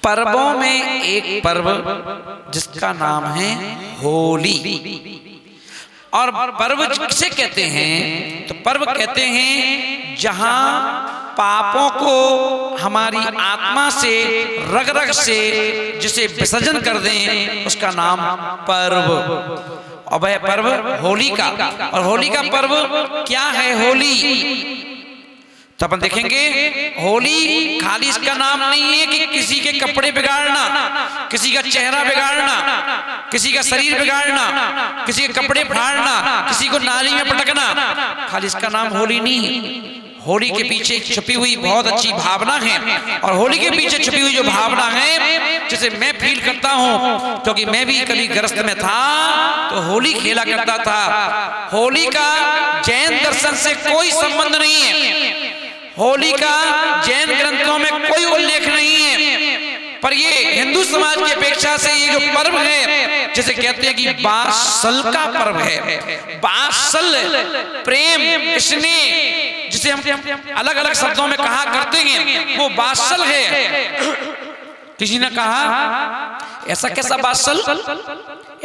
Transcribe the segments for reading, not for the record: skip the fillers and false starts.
पर्वों में एक पर्व जिसका नाम है होली। और पर्व किसे कहते हैं? तो पर्व कहते हैं जहां पापों को हमारी आत्मा से रग रग से जिसे विसर्जन कर दें उसका नाम पर्व। और वह पर्व होली का। और होली का पर्व क्या है? होली तो अपन देखेंगे होली खाली इसका नाम नहीं है कि किसी के कपड़े बिगाड़ना, किसी का चेहरा बिगाड़ना, किसी का शरीर बिगाड़ना, किसी के कपड़े फाड़ना, किसी को नाली में पटकना, खाली इसका नाम होली नहीं है। होली के पीछे छुपी हुई बहुत अच्छी भावना है। और होली के पीछे छुपी हुई जो भावना है जिसे मैं फील करता हूं, क्योंकि मैं भी कभी ग्रस्त में था तो होली खेला करता था। होली का जैन दर्शन से कोई संबंध नहीं है, होली का जैन ग्रंथों में कोई उल्लेख नहीं है, पर ये हिंदू समाज की अपेक्षा से ये जो पर्व है जिसे कहते हैं कि बासल का पर्व है। बासल प्रेम स्नेह जिसे हम अलग अलग शब्दों में कहा करते हैं वो बासल है। किसी ने कहा ऐसा कैसा बासल,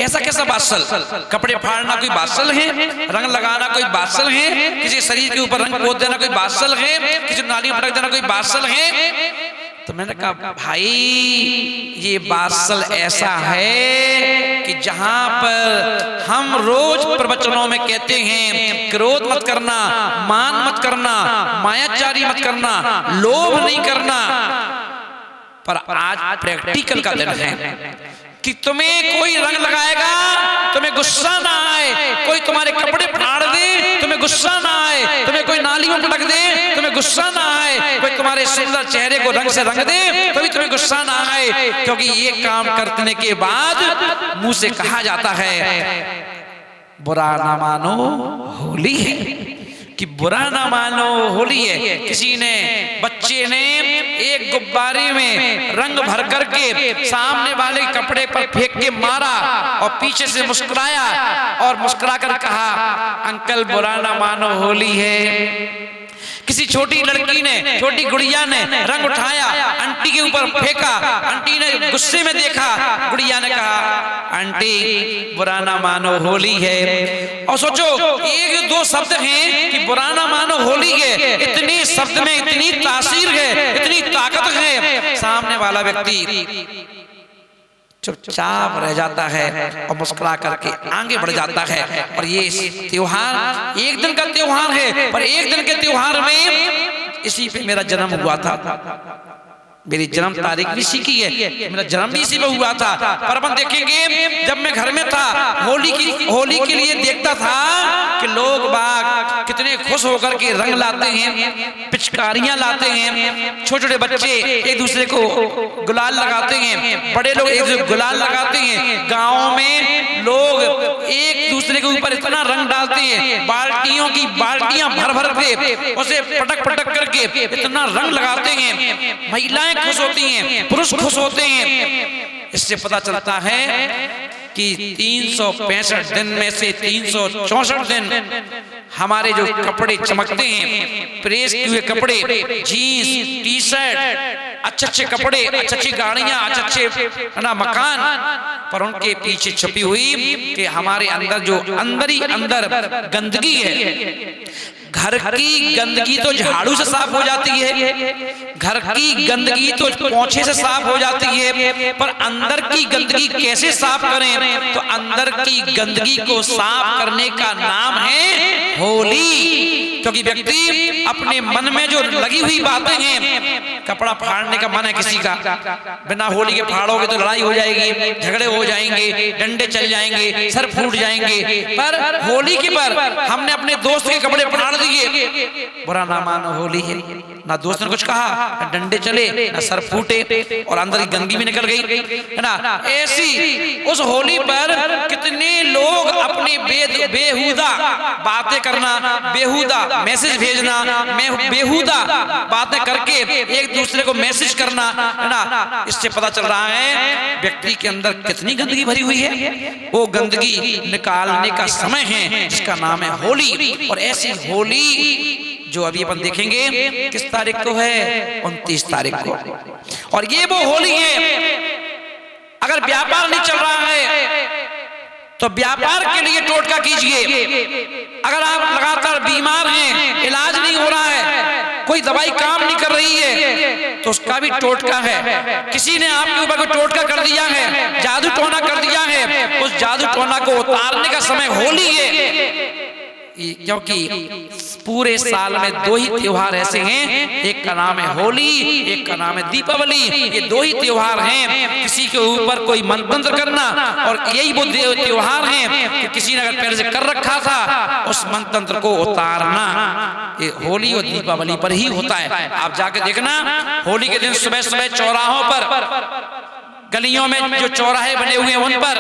ऐसा कैसा बासल? कपड़े फाड़ना कोई बासल है? रंग लगाना कोई बासल है? किसी शरीर के ऊपर रंग पोत देना कोई बासल है? किसी नाली में पटक देना कोई बासल है? तो मैंने कहा भाई ये बासल ऐसा है कि जहां पर हम रोज प्रवचनों में कहते हैं क्रोध मत करना, मान मत करना, मायाचारी मत करना, लोभ नहीं करना, पर आज प्रैक्टिकल का दिन है कि तुम्हें कोई रंग लगाएगा तुम्हें गुस्सा ना आए, कोई तुम्हारे कपड़े फाड़ दे तुम्हें गुस्सा ना आए, तुम्हें कोई नाली में पटक दे तुम्हें गुस्सा ना आए, कोई तुम्हारे सुंदर चेहरे को रंग से रंग दे तभी तुम्हें गुस्सा ना आए, क्योंकि ये काम करने के बाद मुंह से कहा जाता है बुरा ना मानो होली है, कि बुरा ना मानो होली है। किसी ने बच्चे ने एक गुब्बारे में रंग भर करके सामने वाले कपड़े पर फेंक के मारा और पीछे से मुस्कुराया और मुस्कुराकर कहा अंकल बुरा ना मानो होली है। किसी छोटी लड़की ने, छोटी गुड़िया ने रंग उठाया आंटी के ऊपर फेंका, आंटी ने गुस्से में देखा, गुड़िया ने कहा आंटी बुरा ना मानो होली है। और सोचो एक दो शब्द हैं कि बुरा ना मानो होली है, इतनी शब्द में इतनी तासीर है, इतनी ताकत है, सामने वाला व्यक्ति चुपचाप रह जाता है और मुस्कुरा करके आगे बढ़ जाता है। और ये त्योहार एक दिन का त्योहार है, पर एक दिन के त्योहार में इसी पे मेरा जन्म हुआ था, मेरी जन्म तारीख भी इसी की है, मेरा जन्म भी इसी में हुआ था। पर अपन देखेंगे जब मैं घर में था होली के लिए देखता था कि लोग बाग कितने खुश होकर के रंग लाते हैं, पिचकारियां लाते हैं, छोटे छोटे बच्चे एक दूसरे को गुलाल लगाते हैं, बड़े लोग एक दूसरे को गुलाल लगाते हैं, गाँव में लोग एक दूसरे के ऊपर इतना रंग डालते हैं, बाल्टियों की बाल्टियां भर भर के उसे पटक पटक करके इतना रंग लगाते हैं, महिलाएं खुश होती हैं, पुरुष खुश होते हैं। इससे पता चलता है कि 365 दिन में से 364 दिन हमारे जो कपड़े चमकते हैं, प्रेस किए हुए कपड़े, जीन्स, टी शर्ट, अच्छे अच्छे कपड़े, अच्छी अच्छी गाड़ियां, अच्छे अच्छे ना मकान, पर उनके पीछे छुपी हुई कि हमारे अंदर जो अंदर ही अंदर गंदगी है। घर की गंदगी तो झाड़ू से साफ हो जाती है, घर की गंदगी तो पोंछे से साफ हो जाती है, पर अंदर की गंदगी कैसे साफ करें? तो अंदर की गंदगी को साफ करने का नाम है होली। क्योंकि व्यक्ति अपने मन में जो लगी हुई बातें हैं, कपड़ा फाड़ने का मन है किसी का, बिना होली के फाड़ोगे तो लड़ाई हो जाएगी, झगड़े हो जाएंगे, डंडे चल जाएंगे, सर फूट जाएंगे, पर होली के पर हमने अपने दोस्त के कपड़े फाड़ दिए, बुरा ना मानो होली है। ना दोस्त ने कुछ कहा, ना डंडे चले, ना सर फूटे, और अंदर की गंदगी भी निकल गई, है ना। ऐसी उस होली पर कितने लोग अपनी बेहुदा बातें करना, बेहुदा मैसेज भेजना, बेहुदा बातें करके एक दूसरे को मैसेज करना, है ना। इससे पता चल रहा है व्यक्ति के अंदर कितनी गंदगी भरी हुई है। वो गंदगी निकालने का समय है जिसका नाम है होली। और ऐसी होली जो अभी अपन देखेंगे किस तारीख को है, 29 तारीख को। और ये वो होली है, अगर व्यापार नहीं चल रहा है तो व्यापार के लिए टोटका कीजिए। अगर आप लगातार बीमार हैं, इलाज नहीं हो रहा है, कोई दवाई काम नहीं कर रही है, तो उसका भी टोटका है। किसी ने आपके ऊपर कोई टोटका कर दिया है, जादू टोना कर दिया है, उस जादू टोना को उतारने का समय होली है। क्योंकि पूरे साल में दो ही त्योहार ऐसे हैं, एक का नाम है होली, एक का नाम है दीपावली। ये दो ही त्योहार हैं। किसी के ऊपर कोई मंत्र करना, और यही वो त्योहार हैं कि किसी ने अगर पहले से कर रखा था उस मंत्र को उतारना, ये होली और दीपावली पर ही होता है। आप जाके देखना, होली के दिन सुबह सुबह चौराहों पर, गलियों में जो चौराहे बने हुए हैं उन पर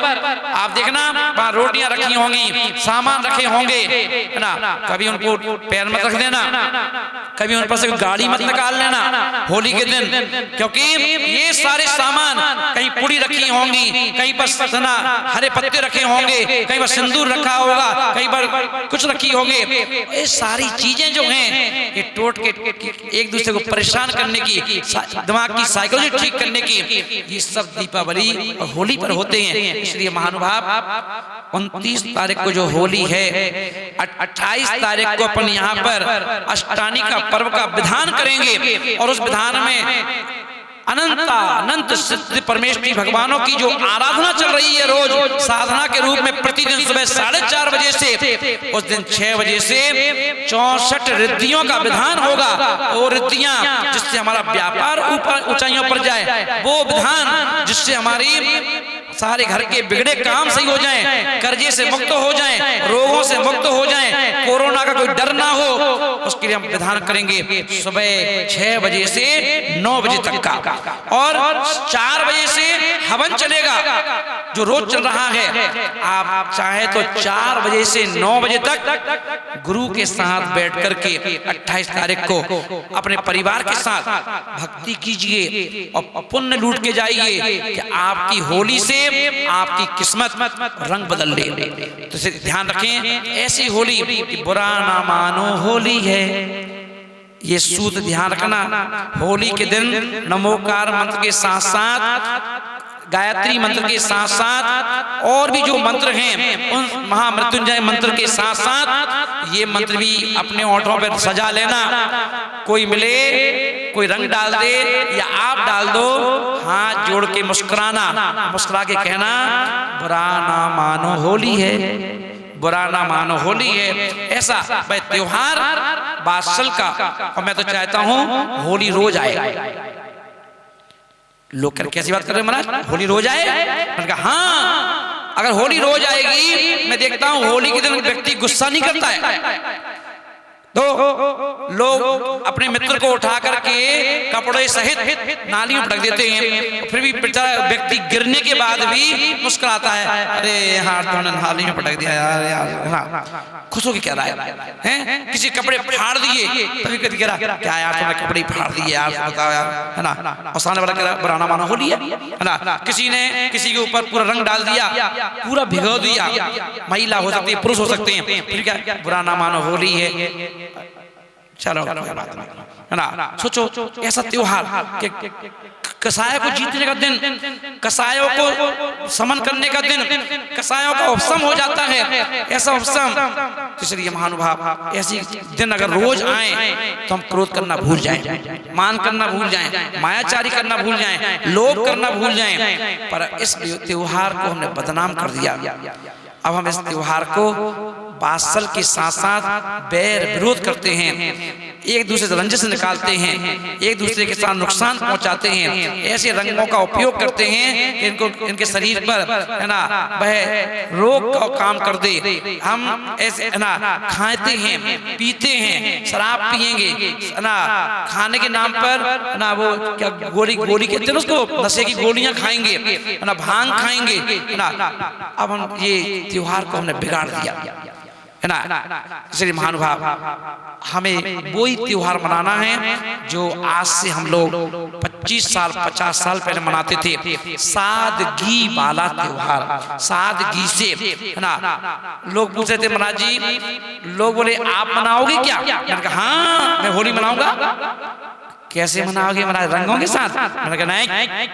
आप देखना वहां रोटियां रखी होंगी, सामान रखे होंगे, है ना। कभी उनको पैर मत रख देना, कभी उन पर से गाड़ी मत निकाल लेना होली के दिन, क्योंकि ये सारे सामान, कहीं पुड़ी रखी होंगी, कहीं पर ना हरे पत्ते रखे होंगे, कहीं पर सिंदूर रखा होगा, कहीं पर कुछ रखी होंगे। ये सारी चीजें जो हैं ये टोट के एक दूसरे को परेशान करने की, दिमाग की साइकोलॉजी ठीक करने की, ये सब दीपावली और होली पर होते हैं। इसलिए महानुभाव 29 तारीख को जो होली है, 28 तारीख को अपन यहाँ पर अष्टानी का पर्व का विधान करेंगे, और उस विधान में अनंत सिद्ध परमेश्वरी भगवानों की जो आराधना चल रही है रोज साधना के रूप में, प्रतिदिन सुबह 4:30 बजे से उस दिन 6 बजे से 64 रिद्धियों का विधान होगा। और रिद्धियां जिससे हमारा व्यापार ऊपर ऊंचाइयों पर जाए, वो विधान जिससे हमारी सारे घर के बिगड़े काम सही हो जाएं, कर्जे से मुक्त हो जाएं, रोगों से मुक्त हो जाएं, कोरोना का कोई डर ना हो, उसके लिए हम विधान करेंगे सुबह 6 बजे से 9 बजे तक का। और 4 बजे से हवन चलेगा जो रोज चल रहा है। आप चाहे तो 4 बजे से 9 बजे तक गुरु के साथ बैठ करके 28 तारीख को अपने परिवार के साथ भक्ति कीजिए और पुण्य लूट के जाइए कि आपकी होली से आपकी किस्मत रंग बदल ले। तो इसे ध्यान रखें, ऐसी होली कि बुरा ना मानो होली है, ये सूत्र ध्यान रखना। होली के दिन नमोकार मंत्र के साथ साथ, गायत्री मंत्र के साथ साथ और भी जो मंत्र हैं उन महामृत्युंजय मंत्र के साथ साथ ये मंत्र भी अपने ओंठों पर सजा लेना। कोई मिले, कोई रंग डाल दे या आप डाल दो, हाथ जोड़ के मुस्कुराना, मुस्कुरा के कहना बुरा ना मानो होली है, बुरा ना मानो होली है। ऐसा भाई त्योहार बादशाह का, और मैं तो चाहता हूं होली रोज आए। लोग कैसी बात कर रहे हैं महाराज, होली रोज आए? मैंने कहा हाँ, अगर होली रोज आएगी, मैं देखता हूं होली के दिन व्यक्ति गुस्सा नहीं करता है, तो लोग अपने मित्र को उठा करके कपड़े सहित नाली में पटक देते हैं। फिर भी व्यक्ति गिरने के बाद भी मुस्कुराता है, अरे यार तुमने नाली में पटक दिया यार, यार खुश हो के कह रहा है। किसी कपड़े फाड़ दिए, तभी कभी कह रहा क्या यार तुमने कपड़े फाड़ दिए यार, बताओ यार, है ना। और सामने वाला कह रहा बुरा ना मानो होली है ना। किसी ने किसी के ऊपर पूरा रंग डाल दिया, पूरा भिगो दिया, महिला हो सकती है, पुरुष हो सकते हैं, फिर क्या बुरा ना मानो होली है। चलो कोई बात नहीं, है ना। सोचो ऐसा त्योहार कि कसाई को जीतने का दिन, कसाईयों को समन करने का दिन, कसाईयों का उपशम हो जाता है, ऐसा उपशम। इसलिए महानुभाव ऐसी दिन अगर रोज आए तो हम क्रोध करना भूल जाएं, मान करना भूल जाएं, मायाचारी करना भूल जाएं, लोभ करना भूल जाएं। पर इस त्योहार को हमने बदनाम कर दिया। अब हम इस त्योहार को बादशाह के साथ साथ बैर विरोध करते हैं, एक दूसरे से रंजिश निकालते हैं, एक दूसरे के साथ नुकसान पहुंचाते हैं, ऐसे रंगों का उपयोग करते हैं कि इनको इनके शरीर पर, है ना, वह रोग का काम कर दे। हम ऐसे, है ना, खाते हैं, पीते हैं, शराब पिएंगे, है ना, खाने के नाम पर, है ना, वो क्या गोली कहते हैं उसको, नशे की गोलियां खाएंगे, है ना, भांग खाएंगे, है ना। अब हम ये त्योहार को हमने बिगाड़ दिया। है ना। इसलिए महानुभाव, हमें वही त्योहार मनाना है जो आज से हम लोग 25 साल 50 साल पहले मनाते थे, सादगी वाला त्योहार, सादगी से, है ना। लोग पूछ रहे थे महाराज जी, लोग बोले आप मनाओगे क्या? मैंने कहा हाँ मैं होली मनाऊंगा। कैसे मनाओगे महाराज? रंगों के साथ? मैंने कहा नहीं,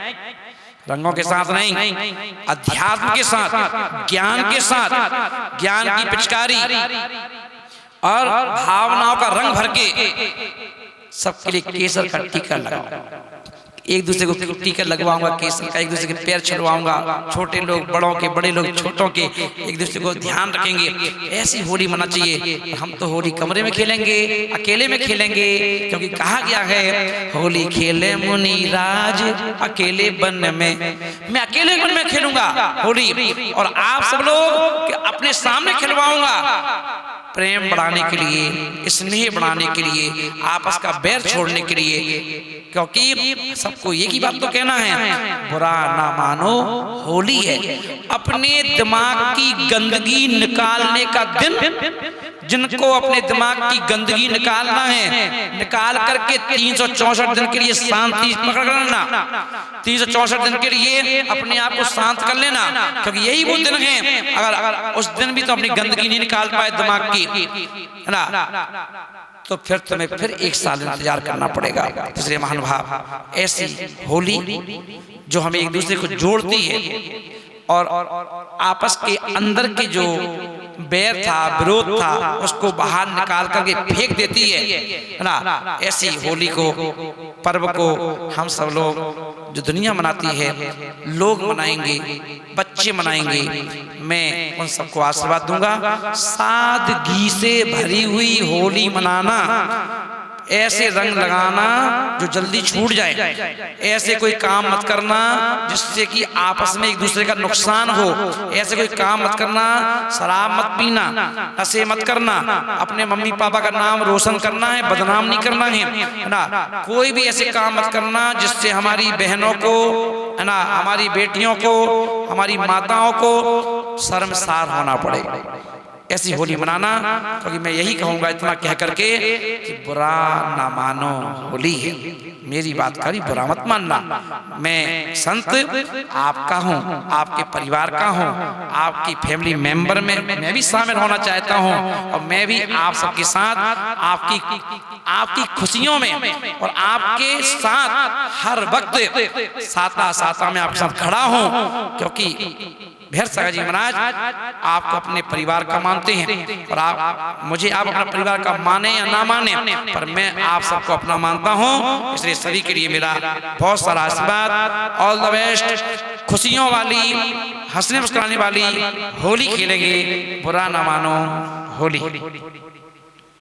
रंगों के साथ नहीं, अध्यात्म के साथ, ज्ञान के साथ, ज्ञान की पिचकारी और भावनाओं का रंग भर के सबके लिए केसर का टीका लगाओ। एक दूसरे को टीका लगवाऊंगा केसर का, एक दूसरे के पैर छुड़वाऊंगा, छोटे लोग बड़ों के, बड़े लोग छोटों के, एक दूसरे को ध्यान रखेंगे। ऐसी होली मना चाहिए। हम तो होली कमरे में खेलेंगे, अकेले में खेलेंगे, क्योंकि कहा गया है होली खेले मुनि राज अकेले वन में। मैं अकेले वन में खेलूंगा होली, और आप सब लोग अपने सामने खिलवाऊंगा, प्रेम बढ़ाने के लिए, स्नेह बढ़ाने के लिए, आपस का बैर छोड़ने के लिए। क्योंकि सबको एक ही बात तो कहना है, बुरा ना मानो होली है। अपने दिमाग की गंदगी निकालने का दिन, जिनको अपने दिमाग की गंदगी निकालना है, निकाल करके 364 दिन के लिए शांति पकड़ लेना, 364 दिन के लिए अपने आप को शांत कर लेना, क्योंकि यही वो दिन है। अगर उस दिन भी तो अपनी गंदगी नहीं निकाल पाए दिमाग की, है ना, तो फिर तुम्हें फिर 1 साल इंतजार करना पड़ेगा। इसलिए महानुभाव, ऐसी होली जो हमें एक दूसरे को जोड़ती है और आपस के अंदर के जो बैर था, विरोध था, उसको बाहर निकाल करके फेंक देती है ना। ऐसी होली को, पर्व को हम सब लोग, जो दुनिया मनाती है, लोग मनाएंगे, बच्चे मनाएंगे। मैं उन सबको आशीर्वाद दूंगा, सादगी से भरी हुई होली मनाना, ऐसे रंग लगाना जो जल्दी छूट जाए, ऐसे कोई काम मत करना जिससे कि आपस में एक दूसरे का नुकसान हो, ऐसे कोई काम मत करना, शराब मत पीना, नशे मत करना, अपने मम्मी पापा का नाम रोशन करना है, बदनाम नहीं करना है ना। कोई भी ऐसे काम मत करना जिससे हमारी बहनों को, है ना, हमारी बेटियों को, हमारी माताओं को शर्मसार होना पड़े। ऐसी होली मनाना, क्योंकि मैं यही कहूंगा इतना कह करके कि बुरा ना मानो होली है। मेरी बात करी बुरा मत मानना। मैं संत आपका हूँ, आपके परिवार का हूँ, आपकी फैमिली मेंबर में मैं भी शामिल होना चाहता हूँ, और मैं भी आप सबके साथ आपकी खुशियों में और आपके साथ हर वक्त साता में आपके साथ खड़ा हूँ। क्योंकि भैर सागर जी महाराज आपको अपने परिवार का मानते हैं, और आप मुझे, आप अपना परिवार का माने या ना माने, पर मैं आप सबको अपना मानता हूं। इसलिए सभी के लिए मेरा बहुत सारा आशीर्वाद, ऑल द बेस्ट। खुशियों वाली, हंसने मुस्कुराने वाली होली खेलेंगे, बुरा ना मानो होली।